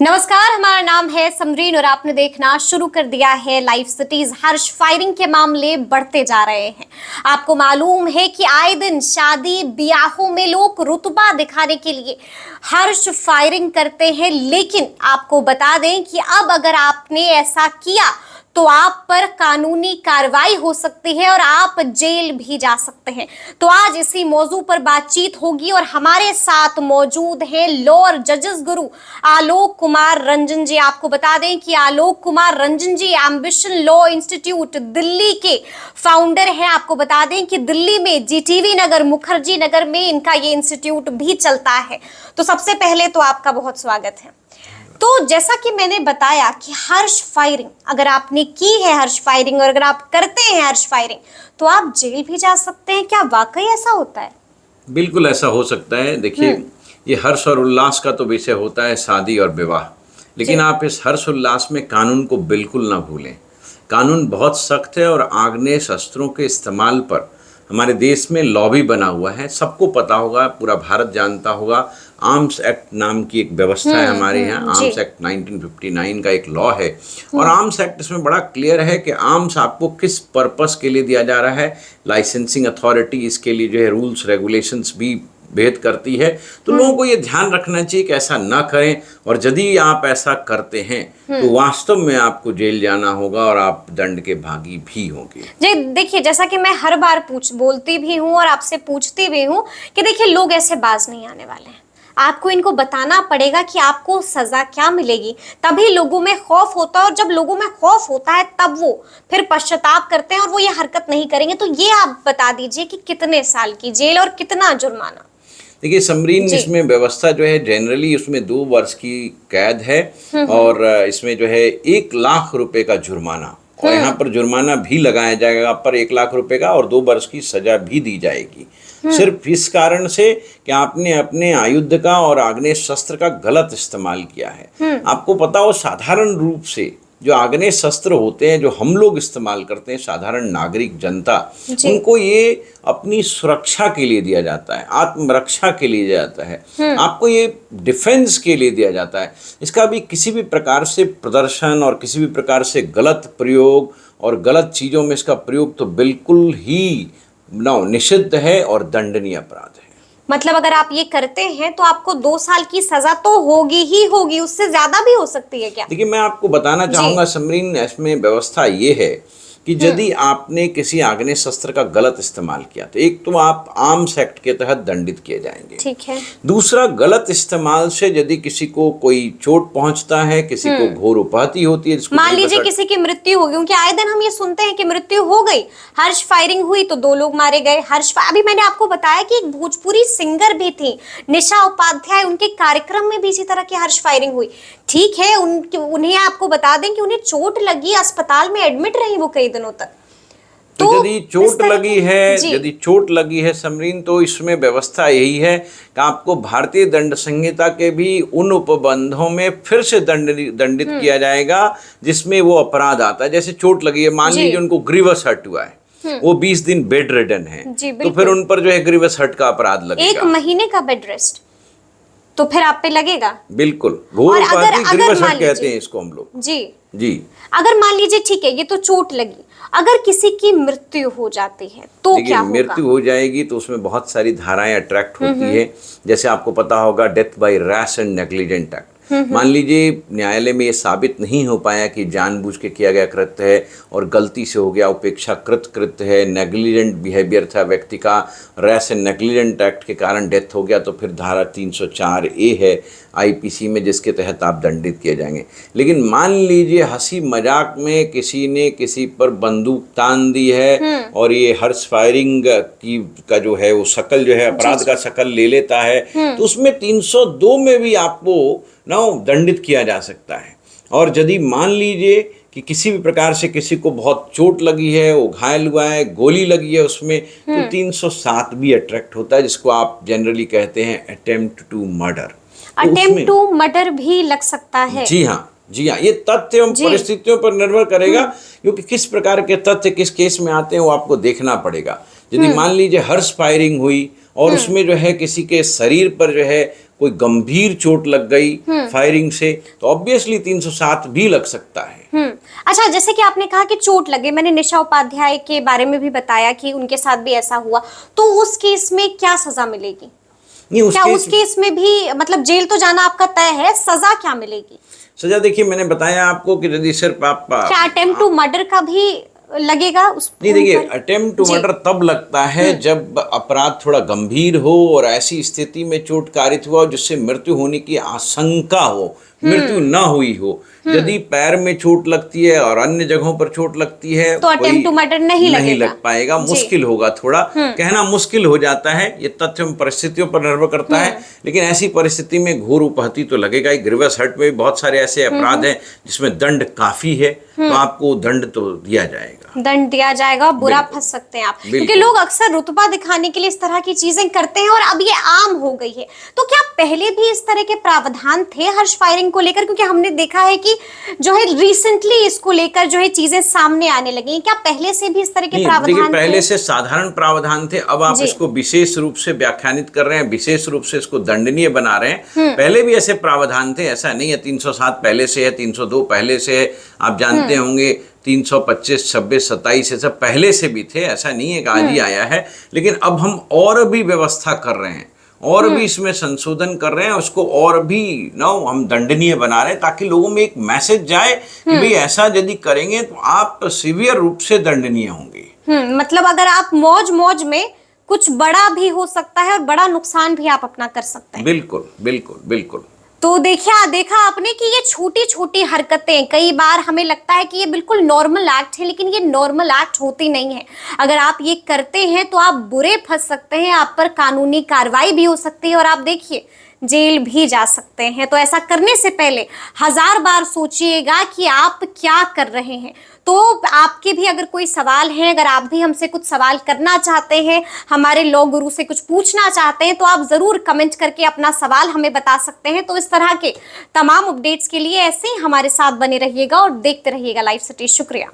नमस्कार, हमारा नाम है समरीन और आपने देखना शुरू कर दिया है लाइव सिटीज। हर्ष फायरिंग के मामले बढ़ते जा रहे हैं। आपको मालूम है कि आए दिन शादी ब्याहों में लोग रुतबा दिखाने के लिए हर्ष फायरिंग करते हैं, लेकिन आपको बता दें कि अब अगर आपने ऐसा किया तो आप पर कानूनी कार्रवाई हो सकती है और आप जेल भी जा सकते हैं। तो आज इसी मौजू पर बातचीत होगी और हमारे साथ मौजूद हैं लॉ और जजेस गुरु आलोक कुमार रंजन जी। आपको बता दें कि आलोक कुमार रंजन जी एम्बिशन लॉ इंस्टीट्यूट दिल्ली के फाउंडर हैं। आपको बता दें कि दिल्ली में जीटीवी नगर, मुखर्जी नगर में इनका ये इंस्टीट्यूट भी चलता है। तो सबसे पहले तो आपका बहुत स्वागत है। तो जैसा कि मैंने बताया कि हर्ष फायरिंग अगर आपने की है, हर्ष फायरिंग और अगर आप करते हैं हर्ष फायरिंग, तो आप जेल भी जा सकते हैं। क्या वाकई ऐसा होता है? बिल्कुल ऐसा हो सकता है। देखिए, ये हर्ष और उल्लास का तो विषय होता है शादी और विवाह, लेकिन आप इस हर्ष उल्लास में कानून को बिल्कुल ना भूलें। कानून बहुत सख्त है और आग्नेय शस्त्रों के इस्तेमाल पर हमारे देश में लॉ भी बना हुआ है। सबको पता होगा, पूरा भारत जानता होगा। आर्म्स एक्ट नाम की एक व्यवस्था है हमारे यहाँ। आर्म्स एक्ट 1959 का एक लॉ है और आर्म्स एक्ट इसमें बड़ा क्लियर है कि आर्म्स आपको किस पर्पस के लिए दिया जा रहा है। लाइसेंसिंग अथॉरिटी इसके लिए जो है रूल्स रेगुलेशंस भी भेद करती है। तो लोगों को ये ध्यान रखना चाहिए कि ऐसा ना करें, और यदि आप ऐसा करते हैं तो वास्तव में आपको जेल जाना होगा और आप दंड के भागी भी होंगे। जी देखिए, जैसा कि मैं हर बार बोलती भी हूँ और आपसे पूछती भी हूँ कि देखिए, लोग ऐसे बाज नहीं आने वाले हैं। आपको इनको बताना पड़ेगा कि आपको सजा क्या मिलेगी, तभी लोगों में खौफ होता है। और जब लोगों में खौफ होता है तब वो फिर पश्चाताप करते हैं और वो ये हरकत नहीं करेंगे। तो ये आप बता दीजिए कि कितने साल की जेल और कितना जुर्माना? देखिए समरीन, इसमें व्यवस्था जो है जनरली उसमें 2 वर्ष की कैद है और इसमें जो है 1 लाख रुपए का जुर्माना, और यहाँ पर जुर्माना भी लगाया जाएगा पर 1 लाख रुपए का, और 2 वर्ष की सजा भी दी जाएगी। सिर्फ इस कारण से कि आपने अपने आयुध का और आग्नेय शस्त्र का गलत इस्तेमाल किया है। आपको पता हो, साधारण रूप से जो आग्नेय शस्त्र होते हैं जो हम लोग इस्तेमाल करते हैं, साधारण नागरिक जनता, उनको ये अपनी सुरक्षा के लिए दिया जाता है, आत्मरक्षा के लिए दिया जाता है। आपको ये डिफेंस के लिए दिया जाता है। इसका भी किसी भी प्रकार से प्रदर्शन और किसी भी प्रकार से गलत प्रयोग और गलत चीज़ों में इसका प्रयोग तो बिल्कुल ही निषिद्ध है और दंडनीय अपराध है। मतलब अगर आप ये करते हैं तो आपको 2 साल की सजा तो होगी ही होगी, उससे ज्यादा भी हो सकती है क्या? देखिए, मैं आपको बताना चाहूंगा समरीन, इसमें व्यवस्था ये है कि यदि आपने किसी आग्नेय शस्त्र का गलत इस्तेमाल किया तो एक तो आप आर्म्स एक्ट के तहत दंडित किए जाएंगे। ठीक है। दूसरा, गलत इस्तेमाल से यदि किसी को कोई चोट पहुंचता है, किसी को घोर उपाधि होती है, मान लीजिए किसी की मृत्यु हो गई, क्योंकि आए दिन हम ये सुनते हैं कि मृत्यु हो गई, हर्ष फायरिंग हुई तो 2 लोग मारे गए। अभी मैंने आपको बताया कि एक भोजपुरी सिंगर भी थी, निशा उपाध्याय, उनके कार्यक्रम में भी इसी तरह की हर्ष फायरिंग हुई। ठीक है, उन्हें आपको बता दें कि उन्हें चोट लगी, अस्पताल में एडमिट रही वो कई दिनों तक। तो यदि चोट लगी है समरीन, तो इसमें व्यवस्था यही है कि आपको भारतीय दंड संहिता के भी उन उपबंधों में फिर से दंडित किया जाएगा जिसमें वो अपराध आता है। जैसे चोट लगी है, मान लीजिए उनको ग्रीवस हर्ट हुआ है, वो 20 दिन बेड रिडन है, तो फिर उन पर जो है ग्रीवस हर्ट का अपराध लगेगा। 1 महीने का बेड रेस्ट तो फिर आप पे लगेगा। बिल्कुल, घोर उपाधि ग्रीवस हर्ट कहते हैं इसको हम लोग। जी, अगर मान लीजिए, ठीक है, ये तो चोट लगी, अगर किसी की मृत्यु हो जाती है तो क्या होगा? मृत्यु हो जाएगी तो उसमें बहुत सारी धाराएं अट्रैक्ट होती है। जैसे आपको पता होगा, death by rash and negligent act. मान लीजिए न्यायालय में ये साबित नहीं हो पाया कि जानबूझ के किया गया कृत्य है और गलती से हो गया, उपेक्षाकृत कृत्य है, नेग्लिजेंट बिहेवियर था व्यक्ति का, रैश एंड नेग्लिजेंट एक्ट के कारण डेथ हो गया, तो फिर धारा 304A है आईपीसी में, जिसके तहत आप दंडित किए जाएंगे। लेकिन मान लीजिए हंसी मजाक में किसी ने किसी पर बंदूक तान दी है और ये हर्ष फायरिंग का जो है वो शकल जो है अपराध का शकल ले लेता है, तो उसमें 302 में भी आपको दंडित किया जा सकता है। और यदि मान लीजिए कि किसी भी प्रकार से किसी को बहुत चोट लगी है, वो घायल हुआ है, गोली लगी है उसमें, तो 307 भी अट्रैक्ट होता है, जिसको आप जनरली कहते हैं attempt to murder. Attempt to murder भी लग सकता है। जी हाँ, ये तथ्य एवं परिस्थितियों पर निर्भर करेगा, क्योंकि किस प्रकार के तथ्य किस केस में आते हैं वो आपको देखना पड़ेगा। यदि मान लीजिए हर्ष फायरिंग हुई और उसमें जो है किसी के शरीर पर जो है कोई गंभीर चोट लग गई फायरिंग से, तो ऑब्वियसली 307 भी लग सकता है। अच्छा, जैसे कि आपने कहा कि चोट लगे, मैंने निशा उपाध्याय के बारे में भी बताया कि उनके साथ भी ऐसा हुआ, तो उस केस में क्या सजा मिलेगी? नहीं, क्या उस केस में भी मतलब जेल तो जाना आपका तय है, सजा क्या मिलेगी? सजा देखिए, मैंने बताया आपको कि यदि सिर्फ आप क्या अटेम्प्ट टू मर्डर का भी लगेगा उस? नहीं, देखिए अटेम्प्ट टू मर्डर तब लगता है जब अपराध थोड़ा गंभीर हो और ऐसी स्थिति में चोट कारित हुआ जिससे मृत्यु होने की आशंका हो, मृत्यु ना हुई हो। यदि पैर में चोट लगती है और अन्य जगहों पर चोट लगती है तो अटेम्प्ट टू मर्डर नहीं लग पाएगा, मुश्किल होगा, थोड़ा कहना मुश्किल हो जाता है। ये तथ्य परिस्थितियों पर निर्भर करता है, लेकिन ऐसी परिस्थिति में घोर उपहति तो लगेगा ही। ग्रीवियस हर्ट में भी बहुत सारे ऐसे अपराध हैं जिसमें दंड काफी है, तो आपको दंड तो दिया जाएगा, दंड दिया जाएगा, बुरा फंस सकते हैं आप, क्योंकि लोग अक्सर रुतबा दिखाने के लिए इस तरह की चीजें करते हैं और अब ये आम हो गई है। तो क्या पहले भी इस तरह के प्रावधान थे हर्ष फायरिंग को लेकर? क्योंकि हमने देखा है कि जो है रिसेंटली इसको लेकर जो है चीजें सामने आने लगी हैं। क्या पहले से भी इस तरह के प्रावधान थे? पहले से साधारण प्रावधान थे, अब आप इसको विशेष रूप से व्याख्यानित कर रहे हैं, विशेष रूप से इसको दंडनीय बना रहे हैं। पहले भी ऐसे प्रावधान थे, ऐसा नहीं है। 307 पहले से है, 302 पहले से है, आप जानते होंगे 325, 26, 27 ये सब पहले से भी थे, ऐसा नहीं है कि आज ही आया है। लेकिन अब हम और भी व्यवस्था कर रहे हैं और भी इसमें संशोधन कर रहे हैं, उसको और भी हम दंडनीय बना रहे हैं, ताकि लोगों में एक मैसेज जाए कि भाई ऐसा यदि करेंगे तो आप सिवियर रूप से दंडनीय होंगे। मतलब अगर आप मौज मौज में कुछ बड़ा भी हो सकता है और बड़ा नुकसान भी आप अपना कर सकते हैं। बिल्कुल बिल्कुल बिल्कुल। तो देखा आपने कि ये छोटी छोटी हरकतें, कई बार हमें लगता है कि ये बिल्कुल नॉर्मल एक्ट है, लेकिन ये नॉर्मल एक्ट होती नहीं है। अगर आप ये करते हैं तो आप बुरे फंस सकते हैं, आप पर कानूनी कार्रवाई भी हो सकती है और आप देखिए जेल भी जा सकते हैं। तो ऐसा करने से पहले 1000 बार सोचिएगा कि आप क्या कर रहे हैं। तो आपके भी अगर कोई सवाल है, अगर आप भी हमसे कुछ सवाल करना चाहते हैं, हमारे लॉ गुरु से कुछ पूछना चाहते हैं, तो आप जरूर कमेंट करके अपना सवाल हमें बता सकते हैं। तो इस तरह के तमाम अपडेट्स के लिए ऐसे ही हमारे साथ बने रहिएगा और देखते रहिएगा लाइव सिटी। शुक्रिया।